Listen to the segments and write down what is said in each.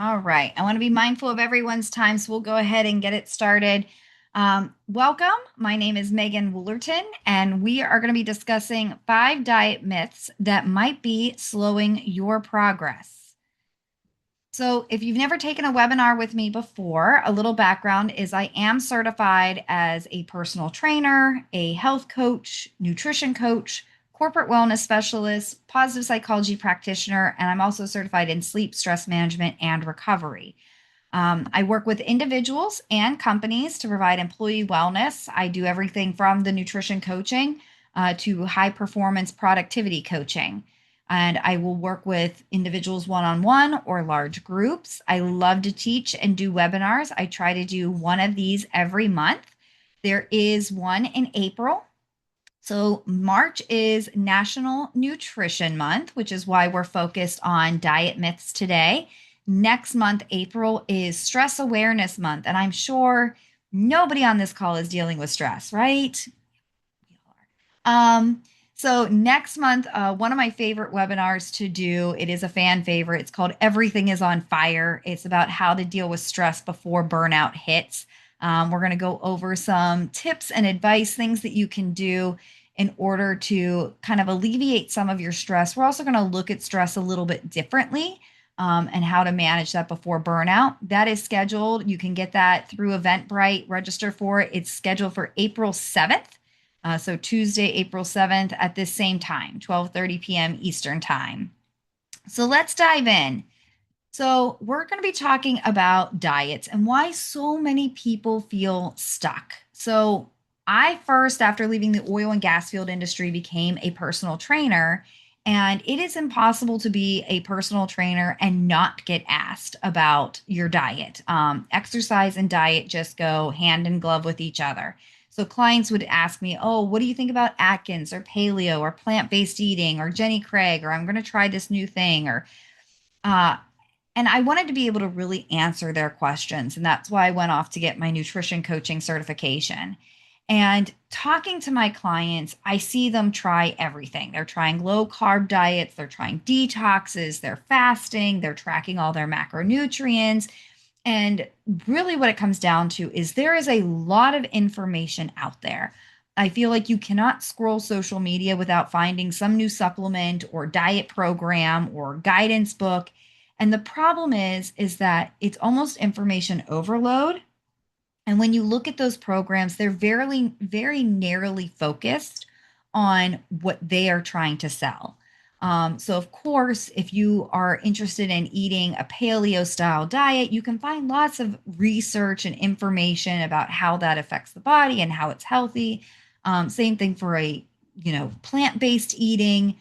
All right. I want to be mindful of everyone's time, so we'll go ahead and get it started. Welcome. My name is Megan Wollerton, and we are going to be discussing 5 diet myths that might be slowing your progress. So, if you've never taken a webinar with me before, a little background is I am certified as a personal trainer, a health coach, nutrition coach, corporate wellness specialist, positive psychology practitioner, and I'm also certified in sleep, stress management, and recovery. I work with individuals and companies to provide employee wellness. I do everything from the nutrition coaching to high performance productivity coaching. And I will work with individuals one on one or large groups. I love to teach and do webinars. I try to do one of these every month. There is one in April. So, March is National Nutrition Month, which is why we're focused on diet myths today. Next month, April, is Stress Awareness Month. And I'm sure nobody on this call is dealing with stress, right? Um, so next month, one of my favorite webinars to do, it is a fan favorite. It's called Everything is on Fire. It's about how to deal with stress before burnout hits. We're going to go over some tips and advice, things that you can do in order to kind of alleviate some of your stress. We're also going to look at stress a little bit differently, and how to manage that before burnout. That is scheduled. You can get that through Eventbrite, register for it. It's scheduled for April 7th. So Tuesday, April 7th at this same time, 12:30 p.m. Eastern time. So let's dive in. So we're going to be talking about diets and why so many people feel stuck. So I first, after leaving the oil and gas field industry, became a personal trainer. And it is impossible to be a personal trainer and not get asked about your diet. Exercise and diet just go hand in glove with each other. So clients would ask me, "Oh, what do you think about Atkins or paleo or plant-based eating or Jenny Craig, or I'm going to try this new thing," or uh, and I wanted to be able to really answer their questions. And that's why I went off to get my nutrition coaching certification. And talking to my clients, I see them try everything. They're trying low carb diets, they're trying detoxes, they're fasting, they're tracking all their macronutrients. And really, what it comes down to is there is a lot of information out there. I feel like you cannot scroll social media without finding some new supplement or diet program or guidance book. And the problem is that it's almost information overload. And when you look at those programs, they're very narrowly focused on what they are trying to sell. So, of course, if you are interested in eating a paleo style diet, you can find lots of research and information about how that affects the body and how it's healthy. Same thing for a plant based eating.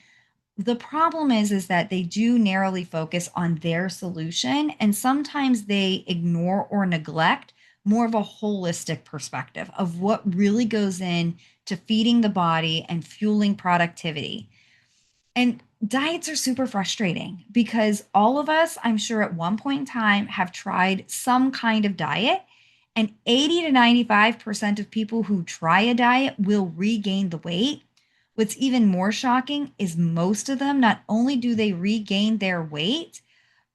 The problem is that they do narrowly focus on their solution, and sometimes they ignore or neglect more of a holistic perspective of what really goes in to feeding the body and fueling productivity. And diets are super frustrating because all of us, I'm sure at one point in time, have tried some kind of diet. And 80 to 95% of people who try a diet will regain the weight. What's even more shocking is most of them, not only do they regain their weight,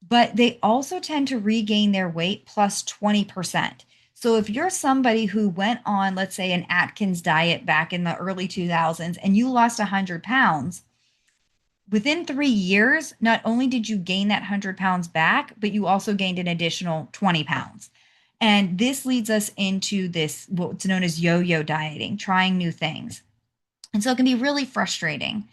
but they also tend to regain their weight plus 20%. So if you're somebody who went on, let's say, an Atkins diet back in the early 2000s and you lost 100 pounds, within 3 years, not only did you gain that 100 pounds back, but you also gained an additional 20 pounds. And this leads us into this, what's known as yo yo dieting, trying new things. And so it can be really frustrating.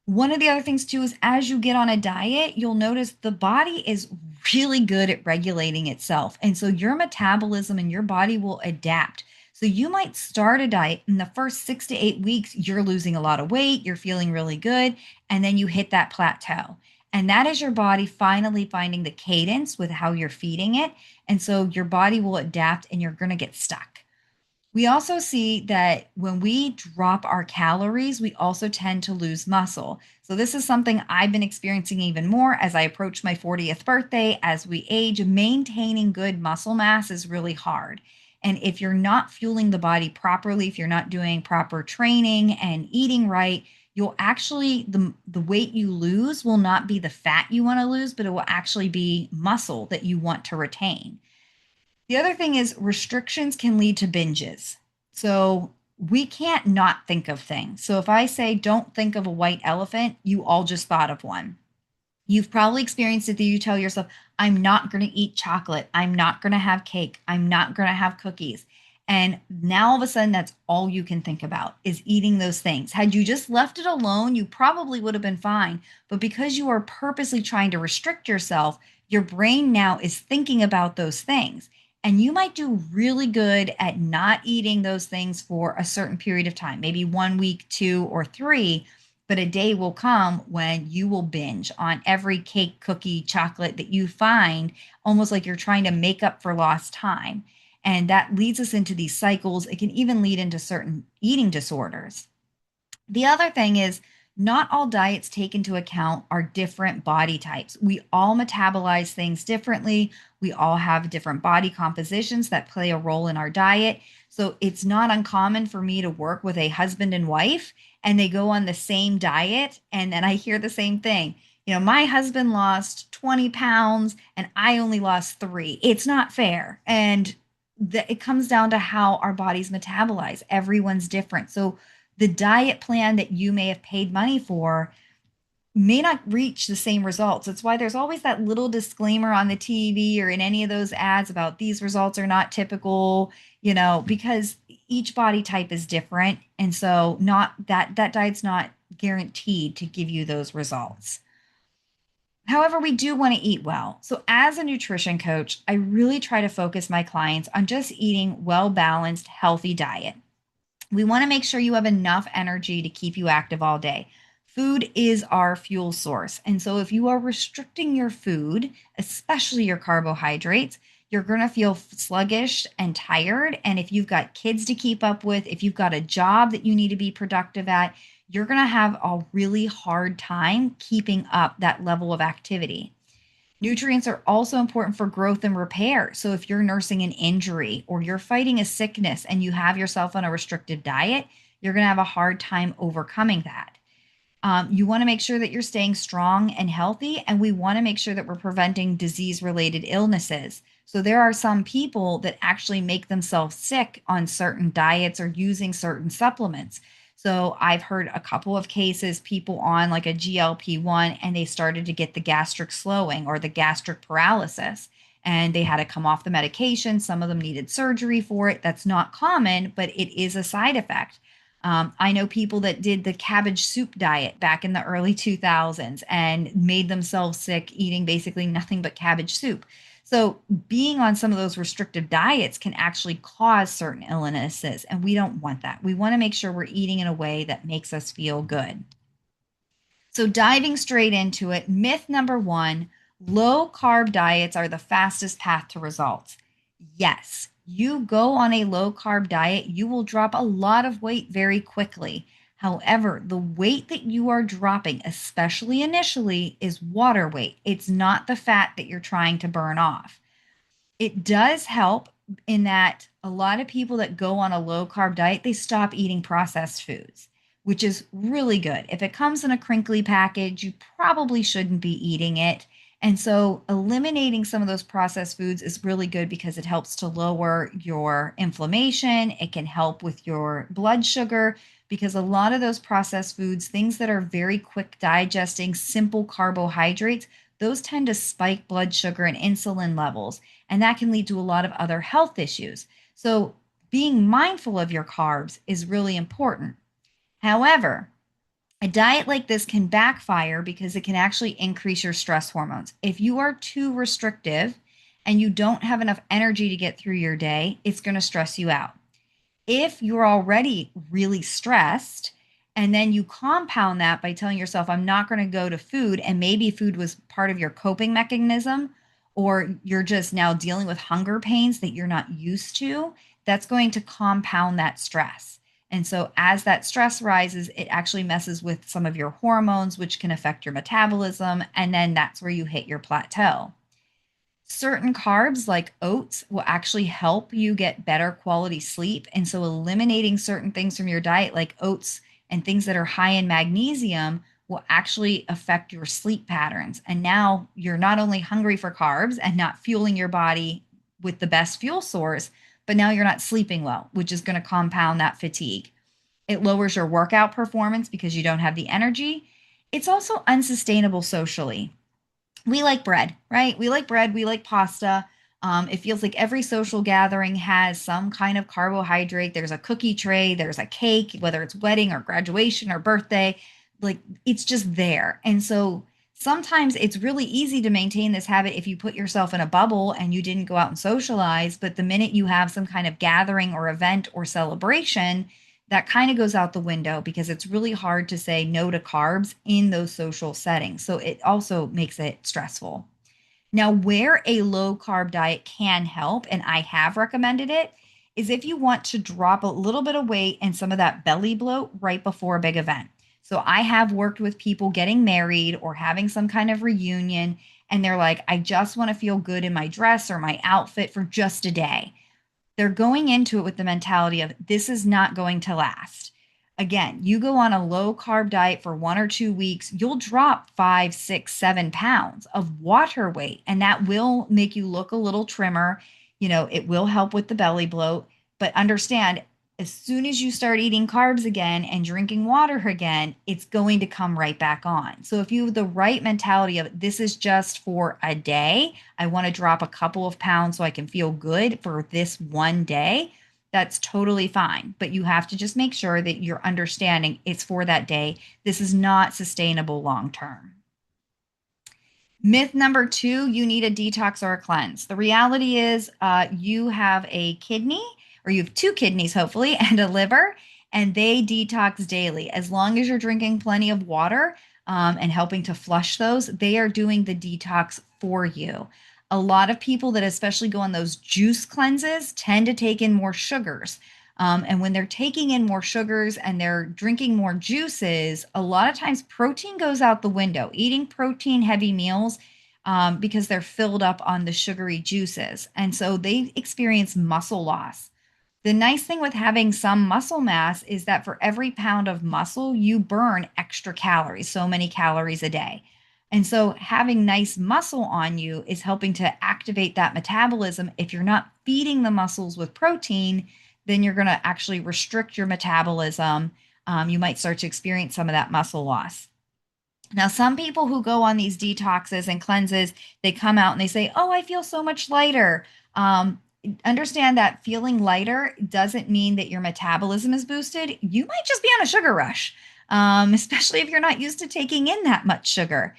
One of the other things too is as you get on a diet, you'll notice the body is really good at regulating itself. And so your metabolism and your body will adapt. So you might start a diet in the first 6 to 8 weeks, you're losing a lot of weight, you're feeling really good, and then you hit that plateau. And that is your body finally finding the cadence with how you're feeding it. And so your body will adapt and you're going to get stuck. We also see that when we drop our calories, we also tend to lose muscle. So, this is something I've been experiencing even more as I approach my 40th birthday. As we age, maintaining good muscle mass is really hard. And if you're not fueling the body properly, if you're not doing proper training and eating right, you'll actually the weight you lose will not be the fat you want to lose, but it will actually be muscle that you want to retain. The other thing is restrictions can lead to binges. So we can't not think of things. So if I say don't think of a white elephant, you all just thought of one. You've probably experienced it that you tell yourself, I'm not going to eat chocolate. I'm not going to have cake. I'm not going to have cookies. And now all of a sudden, that's all you can think about is eating those things. Had you just left it alone, you probably would have been fine. But because you are purposely trying to restrict yourself, your brain now is thinking about those things. And you might do really good at not eating those things for a certain period of time, maybe 1 week, 2 or 3, but a day will come when you will binge on every cake, cookie, chocolate that you find, almost like you're trying to make up for lost time. And that leads us into these cycles. It can even lead into certain eating disorders. The other thing is, not all diets take into account our different body types. We all metabolize things differently. We all have different body compositions that play a role in our diet. So it's not uncommon for me to work with a husband and wife and they go on the same diet. And then I hear the same thing. My husband lost 20 pounds and I only lost 3. It's not fair. And it comes down to how our bodies metabolize. Everyone's different. So the diet plan that you may have paid money for may not reach the same results. That's why there's always that little disclaimer on the TV or in any of those ads about these results are not typical, because each body type is different. And so not that diet's not guaranteed to give you those results. However, we do want to eat well. So, as a nutrition coach, I really try to focus my clients on just eating well balanced, healthy diet. We want to make sure you have enough energy to keep you active all day. Food is our fuel source. And so if you are restricting your food, especially your carbohydrates, you're going to feel sluggish and tired. And if you've got kids to keep up with, if you've got a job that you need to be productive at, you're going to have a really hard time keeping up that level of activity. Nutrients are also important for growth and repair. So, if you're nursing an injury or you're fighting a sickness and you have yourself on a restricted diet, you're going to have a hard time overcoming that. You want to make sure that you're staying strong and healthy, and we want to make sure that we're preventing disease related illnesses. So, there are some people that actually make themselves sick on certain diets or using certain supplements. So I've heard a couple of cases, people on like a GLP-1, and they started to get the gastric slowing or the gastric paralysis, and they had to come off the medication. Some of them needed surgery for it. That's not common, but it is a side effect. I know people that did the cabbage soup diet back in the early 2000s and made themselves sick eating basically nothing but cabbage soup. So, being on some of those restrictive diets can actually cause certain illnesses, and we don't want that. We want to make sure we're eating in a way that makes us feel good. So, diving straight into it, myth number one: low carb diets are the fastest path to results. Yes, you go on a low carb diet, you will drop a lot of weight very quickly. However, the weight that you are dropping, especially initially, is water weight. It's not the fat that you're trying to burn off. It does help in that a lot of people that go on a low carb diet, they stop eating processed foods, which is really good. If it comes in a crinkly package, you probably shouldn't be eating it. And so eliminating some of those processed foods is really good because it helps to lower your inflammation. It can help with your blood sugar because a lot of those processed foods, things that are very quick digesting, simple carbohydrates, those tend to spike blood sugar and insulin levels. And that can lead to a lot of other health issues. So being mindful of your carbs is really important. However, a diet like this can backfire because it can actually increase your stress hormones. If you are too restrictive and you don't have enough energy to get through your day, it's going to stress you out. If you're already really stressed and then you compound that by telling yourself, I'm not going to go to food, and maybe food was part of your coping mechanism, or you're just now dealing with hunger pains that you're not used to, that's going to compound that stress. And so, as that stress rises, it actually messes with some of your hormones, which can affect your metabolism. And then that's where you hit your plateau. Certain carbs like oats will actually help you get better quality sleep. And so eliminating certain things from your diet like oats and things that are high in magnesium will actually affect your sleep patterns. And now you're not only hungry for carbs and not fueling your body with the best fuel source, but now you're not sleeping well, which is going to compound that fatigue. It lowers your workout performance because you don't have the energy. It's also unsustainable socially. We like bread, right? We like bread, we like pasta. It feels like every social gathering has some kind of carbohydrate. There's a cookie tray, there's a cake, whether it's wedding or graduation or birthday, like it's just there. And so sometimes it's really easy to maintain this habit if you put yourself in a bubble and you didn't go out and socialize. But the minute you have some kind of gathering or event or celebration, that kind of goes out the window because it's really hard to say no to carbs in those social settings. So it also makes it stressful. Now, where a low carb diet can help, and I have recommended it, is if you want to drop a little bit of weight and some of that belly bloat right before a big event. So I have worked with people getting married or having some kind of reunion, and they're like, I just want to feel good in my dress or my outfit for just a day. They're going into it with the mentality of this is not going to last. Again, you go on a low carb diet for 1 or 2 weeks, you'll drop 5, 6, 7 pounds of water weight, and that will make you look a little trimmer. It will help with the belly bloat, but understand as soon as you start eating carbs again and drinking water again, it's going to come right back on. So if you have the right mentality of this is just for a day, I want to drop a couple of pounds so I can feel good for this one day, that's totally fine. But you have to just make sure that you're understanding it's for that day. This is not sustainable long term. Myth number two, you need a detox or a cleanse. The reality is you have a kidney, or you have two kidneys, hopefully, and a liver, and they detox daily. As long as you're drinking plenty of water and helping to flush those, they are doing the detox for you. A lot of people that especially go on those juice cleanses tend to take in more sugars. And when they're taking in more sugars and they're drinking more juices, a lot of times protein goes out the window, eating protein heavy meals because they're filled up on the sugary juices. And so they experience muscle loss. The nice thing with having some muscle mass is that for every pound of muscle, you burn extra calories, so many calories a day. And so having nice muscle on you is helping to activate that metabolism. If you're not feeding the muscles with protein, then you're going to actually restrict your metabolism. You might start to experience some of that muscle loss. Now, some people who go on these detoxes and cleanses, they come out and they say, oh, I feel so much lighter. Understand that feeling lighter doesn't mean that your metabolism is boosted. You might just be on a sugar rush, especially if you're not used to taking in that much sugar.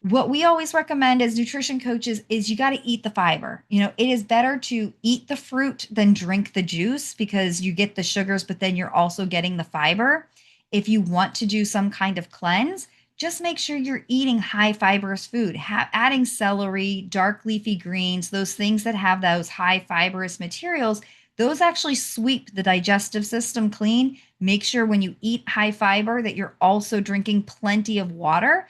What we always recommend as nutrition coaches is you got to eat the fiber. It is better to eat the fruit than drink the juice because you get the sugars, but then you're also getting the fiber. If you want to do some kind of cleanse, just make sure you're eating high fibrous food, adding celery, dark leafy greens, those things that have those high fibrous materials. Those actually sweep the digestive system clean. Make sure when you eat high fiber that you're also drinking plenty of water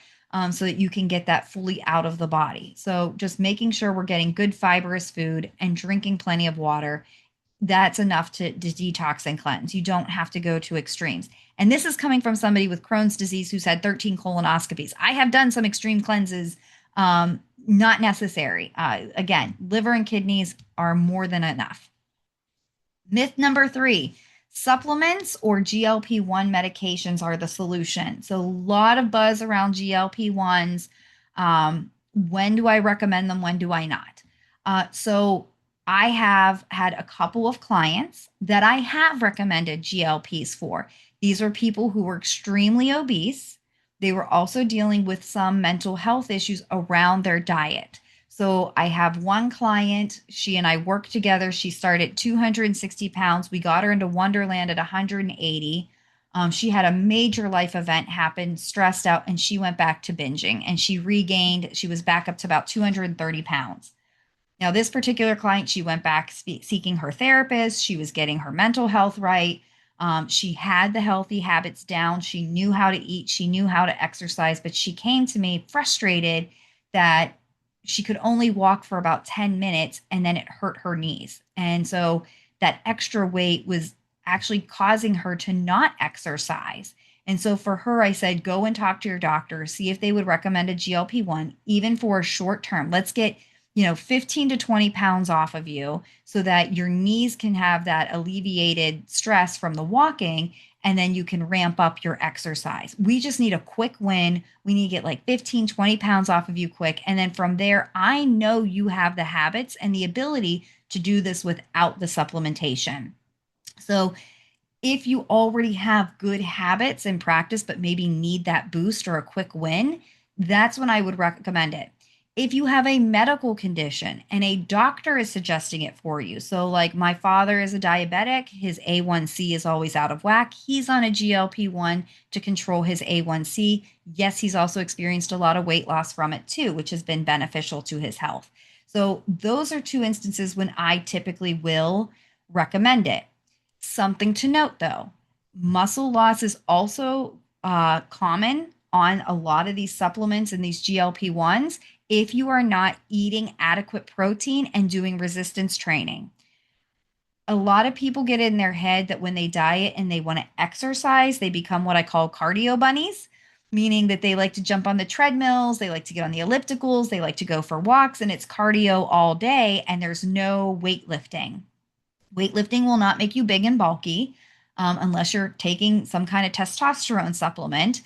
so that you can get that fully out of the body. So just making sure we're getting good fibrous food and drinking plenty of water, that's enough to detox and cleanse. You don't have to go to extremes. And this is coming from somebody with Crohn's disease who's had 13 colonoscopies. I have done some extreme cleanses, not necessary. Again, liver and kidneys are more than enough. Myth number three, supplements or GLP-1 medications are the solution. So a lot of buzz around GLP-1s. When do I recommend them? When do I not? So I have had a couple of clients that I have recommended GLPs for. These are people who were extremely obese. They were also dealing with some mental health issues around their diet. So I have one client, she and I worked together. She started 260 pounds. We got her into Wonderland at 180. She had a major life event happen, stressed out, and she went back to binging and she regained, she was back up to about 230 pounds. Now, this particular client, she went back seeking her therapist. She was getting her mental health right. She had the healthy habits down. She knew how to eat. She knew how to exercise. But she came to me frustrated that she could only walk for about 10 minutes and then it hurt her knees. And so that extra weight was actually causing her to not exercise. And so for her, I said, go and talk to your doctor, see if they would recommend a GLP-1, even for a short term. Let's get, 15 to 20 pounds off of you so that your knees can have that alleviated stress from the walking. And then you can ramp up your exercise. We just need a quick win. We need to get like 15, 20 pounds off of you quick. And then from there, I know you have the habits and the ability to do this without the supplementation. So if you already have good habits and practice, but maybe need that boost or a quick win, that's when I would recommend it. If you have a medical condition and a doctor is suggesting it for you, so like my father is a diabetic, his A1C is always out of whack. He's on a GLP-1 to control his A1C. Yes, he's also experienced a lot of weight loss from it too, which has been beneficial to his health. So those are two instances when I typically will recommend it. Something to note though, muscle loss is also common on a lot of these supplements and these GLP-1s if you are not eating adequate protein and doing resistance training. A lot of people get in their head that when they diet and they want to exercise, they become what I call cardio bunnies, meaning that they like to jump on the treadmills, they like to get on the ellipticals, they like to go for walks, and it's cardio all day, and there's no weightlifting. Weightlifting will not make you big and bulky unless you're taking some kind of testosterone supplement.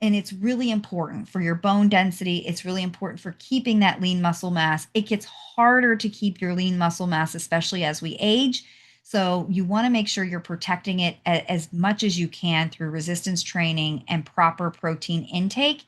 And it's really important for your bone density. It's really important for keeping that lean muscle mass. It gets harder to keep your lean muscle mass, especially as we age. So you want to make sure you're protecting it as much as you can through resistance training and proper protein intake.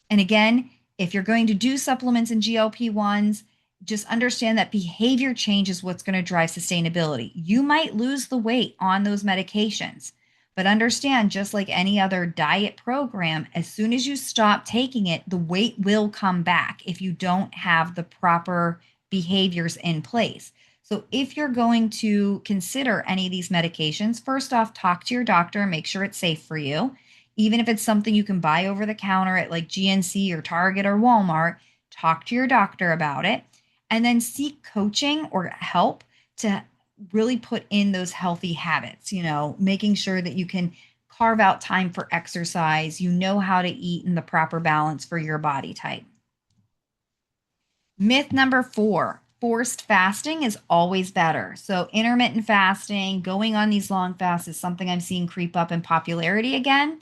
And again, if you're going to do supplements and GLP-1s, just understand that behavior change is what's going to drive sustainability. You might lose the weight on those medications, but understand, just like any other diet program, as soon as you stop taking it, the weight will come back if you don't have the proper behaviors in place. So if you're going to consider any of these medications, first off, talk to your doctor and make sure it's safe for you. Even if it's something you can buy over the counter at like GNC or Target or Walmart, talk to your doctor about it. And then seek coaching or help to really put in those healthy habits, making sure that you can carve out time for exercise, how to eat in the proper balance for your body type. Myth number 4, forced fasting is always better. So intermittent fasting, going on these long fasts is something I'm seeing creep up in popularity again.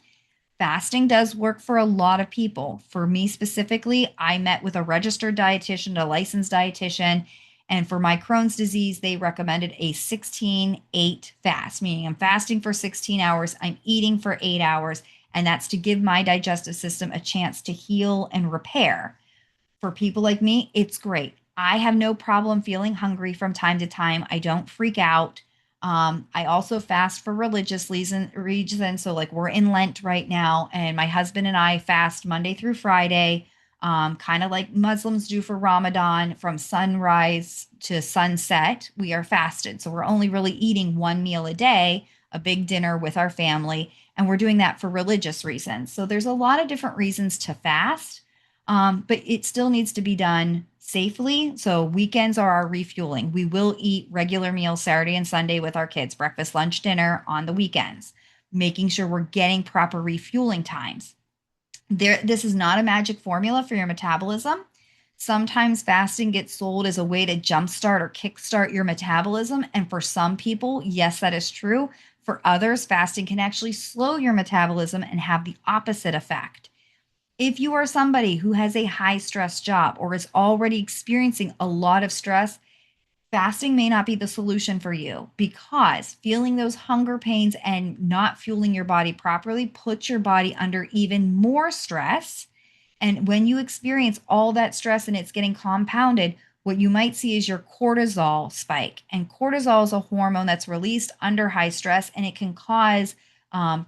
Fasting does work for a lot of people. For me specifically, I met with a registered dietitian, a licensed dietitian, and for my Crohn's disease, they recommended a 16-8 fast, meaning I'm fasting for 16 hours, I'm eating for 8 hours, and that's to give my digestive system a chance to heal and repair. For people like me, it's great. I have no problem feeling hungry from time to time. I don't freak out. I also fast for religious reasons. So, like, we're in Lent right now, and my husband and I fast Monday through Friday, kind of like Muslims do for Ramadan, from sunrise to sunset. We are fasted. So, we're only really eating one meal a day, a big dinner with our family, and we're doing that for religious reasons. So, there's a lot of different reasons to fast, but it still needs to be done safely. So weekends are our refueling. We will eat regular meals Saturday and Sunday with our kids, breakfast, lunch, dinner on the weekends, making sure we're getting proper refueling times. This is not a magic formula for your metabolism. Sometimes fasting gets sold as a way to jumpstart or kickstart your metabolism. And for some people, yes, that is true. For others, fasting can actually slow your metabolism and have the opposite effect. If you are somebody who has a high stress job or is already experiencing a lot of stress, fasting may not be the solution for you, because feeling those hunger pains and not fueling your body properly puts your body under even more stress. And when you experience all that stress and it's getting compounded, what you might see is your cortisol spike. And cortisol is a hormone that's released under high stress, and it can cause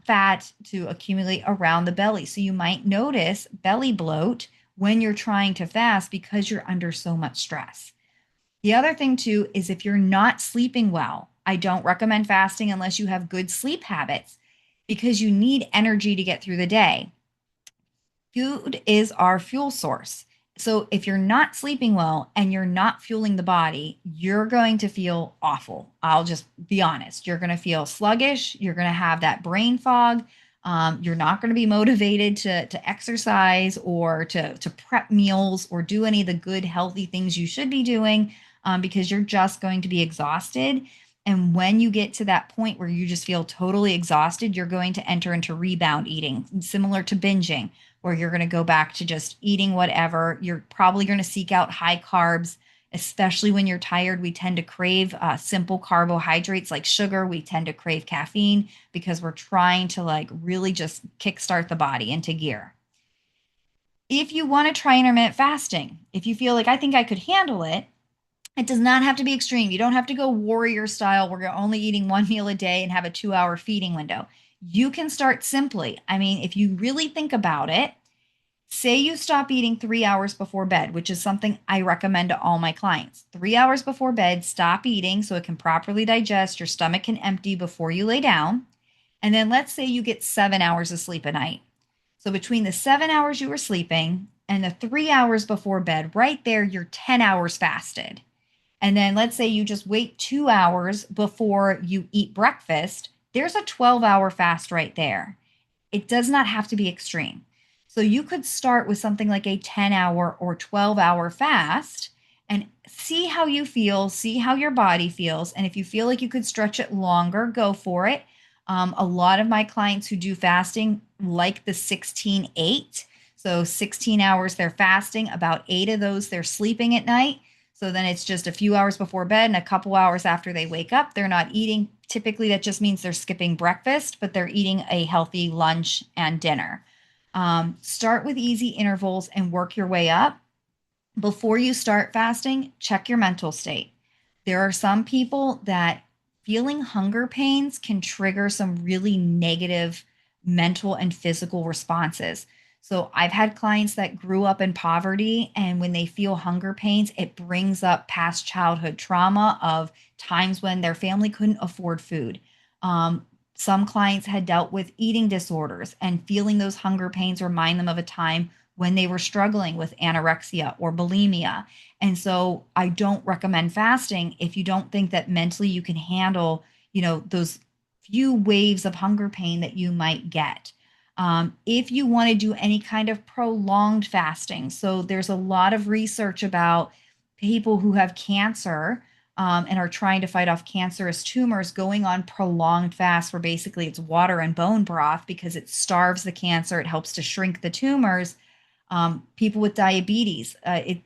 fat to accumulate around the belly. So you might notice belly bloat when you're trying to fast because you're under so much stress. The other thing too is if you're not sleeping well, I don't recommend fasting unless you have good sleep habits, because you need energy to get through the day. Food is our fuel source. So if you're not sleeping well and you're not fueling the body, you're going to feel awful. I'll just be honest. You're going to feel sluggish. You're going to have that brain fog. You're not going to be motivated to exercise or to prep meals or do any of the good, healthy things you should be doing because you're just going to be exhausted. And when you get to that point where you just feel totally exhausted, you're going to enter into rebound eating, similar to binging, where you're going to go back to just eating whatever. You're probably going to seek out high carbs, especially when you're tired. We tend to crave simple carbohydrates like sugar. We tend to crave caffeine because we're trying to like really just kickstart the body into gear. If you want to try intermittent fasting, if you feel like I think I could handle it, it does not have to be extreme. You don't have to go warrior style where you're only eating one meal a day and have a 2 hour feeding window. You can start simply. I mean, if you really think about it, say you stop eating 3 hours before bed, which is something I recommend to all my clients. 3 hours before bed, stop eating so it can properly digest, your stomach can empty before you lay down. And then let's say you get 7 hours of sleep a night. So between the 7 hours you were sleeping and the 3 hours before bed, right there, you're 10 hours fasted. And then let's say you just wait 2 hours before you eat breakfast, there's a 12-hour fast right there. It does not have to be extreme. So you could start with something like a 10-hour or 12-hour fast and see how you feel, see how your body feels. And if you feel like you could stretch it longer, go for it. A lot of my clients who do fasting like the 16-8. So 16 hours they're fasting, about 8 of those they're sleeping at night. So then it's just a few hours before bed and a couple hours after they wake up. They're not eating. Typically, that just means they're skipping breakfast, but they're eating a healthy lunch and dinner. Start with easy intervals and work your way up. Before you start fasting, check your mental state. There are some people that feeling hunger pains can trigger some really negative mental and physical responses. So I've had clients that grew up in poverty, and when they feel hunger pains, it brings up past childhood trauma of times when their family couldn't afford food. Some clients had dealt with eating disorders, and feeling those hunger pains remind them of a time when they were struggling with anorexia or bulimia. And so I don't recommend fasting if you don't think that mentally you can handle, those few waves of hunger pain that you might get. If you want to do any kind of prolonged fasting, so there's a lot of research about people who have cancer and are trying to fight off cancerous tumors going on prolonged fasts where basically it's water and bone broth because it starves the cancer, it helps to shrink the tumors. People with diabetes,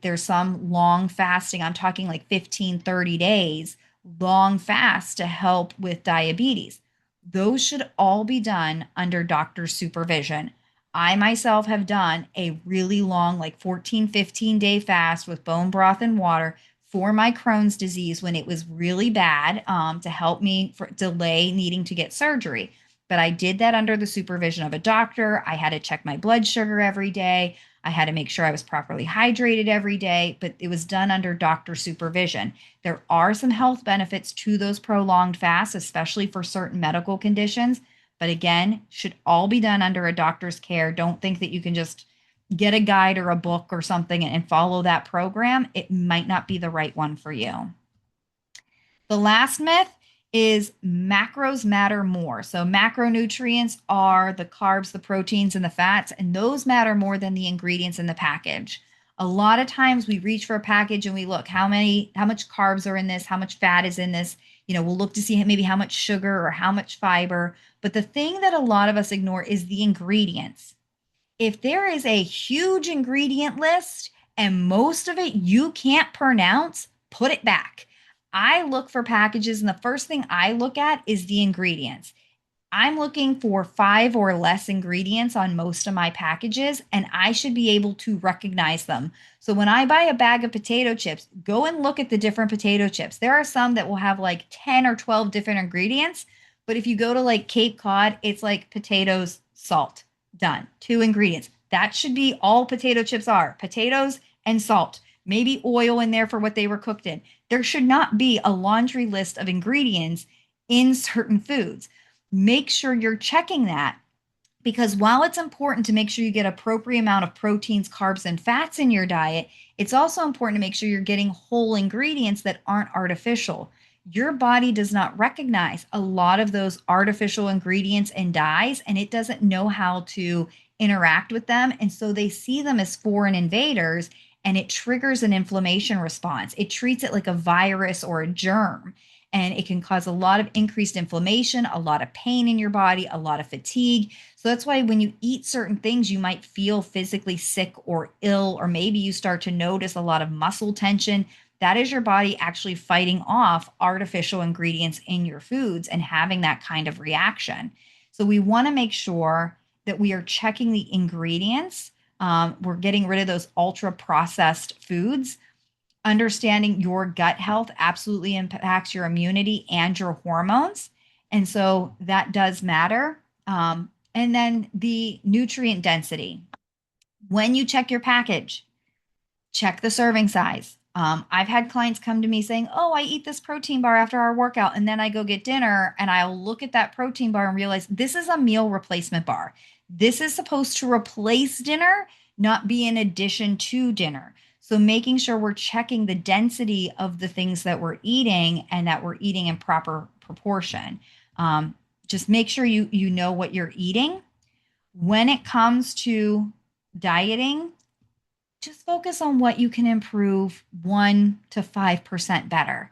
there's some long fasting. I'm talking like 15, 30 days, long fast to help with diabetes. Those should all be done under doctor's supervision. I myself have done a really long, like 14, 15-day fast with bone broth and water for my Crohn's disease when it was really bad to help me delay needing to get surgery. But I did that under the supervision of a doctor. I had to check my blood sugar every day. I had to make sure I was properly hydrated every day, but it was done under doctor supervision. There are some health benefits to those prolonged fasts, especially for certain medical conditions. But again, should all be done under a doctor's care. Don't think that you can just get a guide or a book or something and follow that program. It might not be the right one for you. The last myth is macros matter more. So macronutrients are the carbs, the proteins, and the fats, and those matter more than the ingredients in the package. A lot of times we reach for a package and we look how much carbs are in this, how much fat is in this. We'll look to see maybe how much sugar or how much fiber. But the thing that a lot of us ignore is the ingredients. If there is a huge ingredient list and most of it you can't pronounce, put it back. I look for packages, and the first thing I look at is the ingredients. I'm looking for 5 or less ingredients on most of my packages, and I should be able to recognize them. So when I buy a bag of potato chips, go and look at the different potato chips. There are some that will have like 10 or 12 different ingredients, but if you go to like Cape Cod, it's like potatoes, salt, done. 2 ingredients. That should be all potato chips are: potatoes and salt. Maybe oil in there for what they were cooked in. There should not be a laundry list of ingredients in certain foods. Make sure you're checking that, because while it's important to make sure you get appropriate amount of proteins, carbs, and fats in your diet, it's also important to make sure you're getting whole ingredients that aren't artificial. your body does not recognize a lot of those artificial ingredients and dyes, and it doesn't know how to interact with them. And so they see them as foreign invaders, and it triggers an inflammation response. It treats it like a virus or a germ, and it can cause a lot of increased inflammation, a lot of pain in your body, a lot of fatigue. So that's why when you eat certain things, you might feel physically sick or ill, or maybe you start to notice a lot of muscle tension. That is your body actually fighting off artificial ingredients in your foods and having that kind of reaction. So we want to make sure that we are checking the ingredients. We're getting rid of those ultra processed foods. Understanding your gut health absolutely impacts your immunity and your hormones. And so that does matter. And then the nutrient density. When you check your package, check the serving size. I've had clients come to me saying, "Oh, I eat this protein bar after our workout, and then I go get dinner, and I'll look at that protein bar and realize this is a meal replacement bar. This is supposed to replace dinner, not be in addition to dinner." So making sure we're checking the density of the things that we're eating and that we're eating in proper proportion. Just make sure you know what you're eating. When it comes to dieting, just focus on what you can improve 1 to 5% better.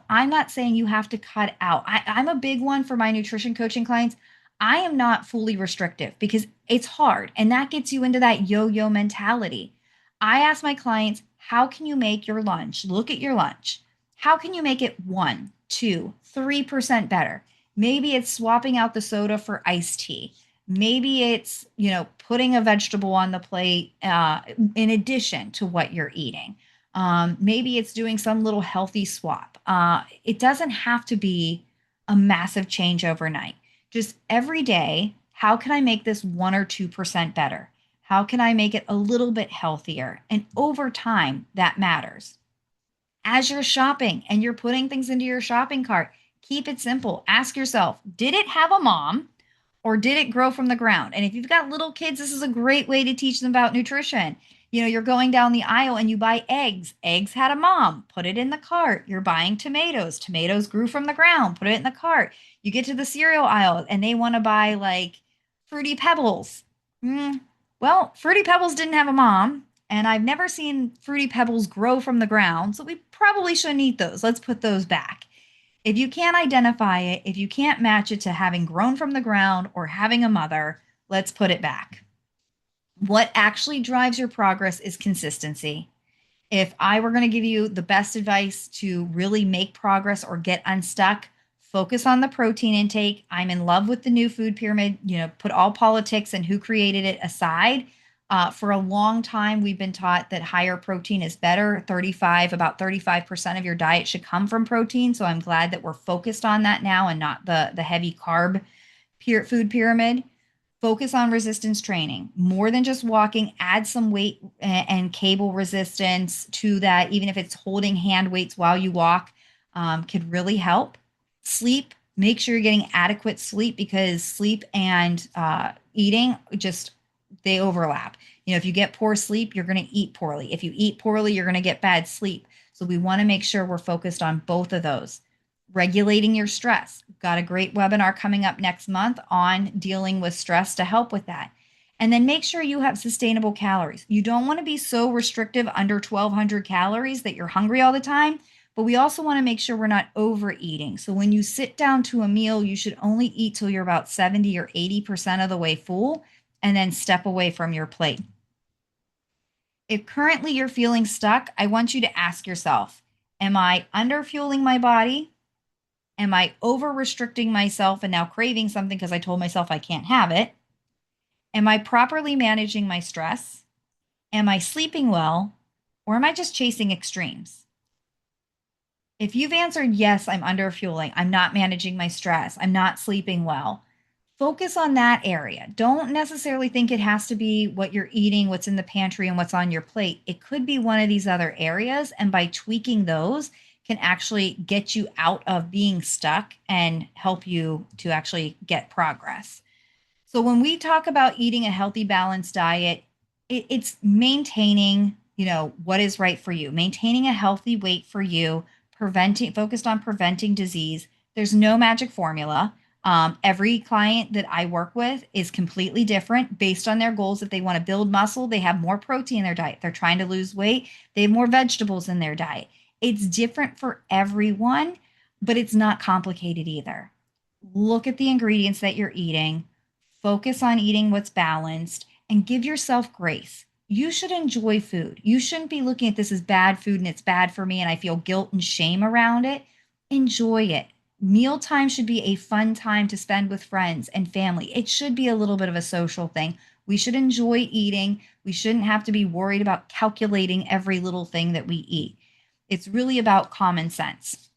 I'm not saying you have to cut out. I'm a big one for my nutrition coaching clients. I am not fully restrictive because it's hard and that gets you into that yo yo mentality. I ask my clients, how can you make your lunch? Look at your lunch. How can you make it 1, 2, 3% better? Maybe it's swapping out the soda for iced tea. Maybe it's, putting a vegetable on the plate in addition to what you're eating. Maybe it's doing some little healthy swap. It doesn't have to be a massive change overnight. Just every day, how can I make this 1 or 2% better? How can I make it a little bit healthier? And over time, that matters. As you're shopping and you're putting things into your shopping cart, keep it simple. Ask yourself, did it have a mom? Or did it grow from the ground? And if you've got little kids, this is a great way to teach them about nutrition. You're going down the aisle and you buy eggs. Eggs had a mom, put it in the cart. You're buying tomatoes. Tomatoes grew from the ground, put it in the cart. You get to the cereal aisle and they want to buy like Fruity Pebbles. Well, Fruity Pebbles didn't have a mom, and I've never seen Fruity Pebbles grow from the ground, so we probably shouldn't eat those. Let's put those back. If you can't identify it, if you can't match it to having grown from the ground or having a mother, let's put it back. What actually drives your progress is consistency. If I were going to give you the best advice to really make progress or get unstuck, focus on the protein intake. I'm in love with the new food pyramid. Put all politics and who created it aside. For a long time, we've been taught that higher protein is better. About 35% of your diet should come from protein. So I'm glad that we're focused on that now and not the heavy carb food pyramid. Focus on resistance training. More than just walking, add some weight and cable resistance to that, even if it's holding hand weights while you walk, could really help. Sleep, make sure you're getting adequate sleep because sleep and eating they overlap. If you get poor sleep, you're going to eat poorly. If you eat poorly, you're going to get bad sleep. So we want to make sure we're focused on both of those. Regulating your stress. Got a great webinar coming up next month on dealing with stress to help with that. And then make sure you have sustainable calories. You don't want to be so restrictive under 1,200 calories that you're hungry all the time, but we also want to make sure we're not overeating. So when you sit down to a meal, you should only eat till you're about 70 or 80% of the way full and then step away from your plate. If currently you're feeling stuck, I want you to ask yourself, am I underfueling my body? Am I over restricting myself and now craving something because I told myself I can't have it? Am I properly managing my stress? Am I sleeping well? Or am I just chasing extremes? If you've answered yes, I'm underfueling, I'm not managing my stress, I'm not sleeping well, focus on that area. Don't necessarily think it has to be what you're eating, what's in the pantry, and what's on your plate. It could be one of these other areas. And by tweaking those, can actually get you out of being stuck and help you to actually get progress. So when we talk about eating a healthy, balanced diet, it's maintaining, what is right for you, maintaining a healthy weight for you, focused on preventing disease. There's no magic formula. Every client that I work with is completely different based on their goals. If they want to build muscle, they have more protein in their diet. They're trying to lose weight, they have more vegetables in their diet. It's different for everyone, but it's not complicated either. Look at the ingredients that you're eating, focus on eating what's balanced, and give yourself grace. You should enjoy food. You shouldn't be looking at this as bad food and it's bad for me and I feel guilt and shame around it. Enjoy it. Mealtime should be a fun time to spend with friends and family. It should be a little bit of a social thing. We should enjoy eating. We shouldn't have to be worried about calculating every little thing that we eat. It's really about common sense.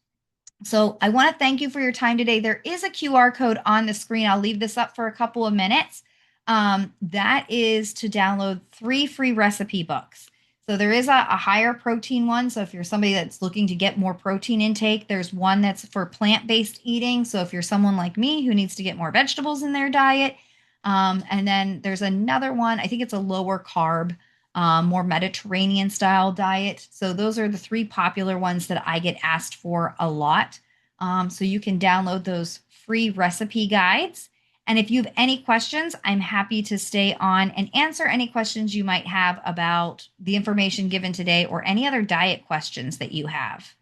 So I want to thank you for your time today. There is a QR code on the screen. I'll leave this up for a couple of minutes. That is to download 3 free recipe books. So there is a higher protein one. So if you're somebody that's looking to get more protein intake, there's one that's for plant-based eating. So if you're someone like me who needs to get more vegetables in their diet, and then there's another one, I think it's a lower carb, more Mediterranean style diet. So those are the 3 popular ones that I get asked for a lot. So you can download those free recipe guides. And if you have any questions, I'm happy to stay on and answer any questions you might have about the information given today or any other diet questions that you have.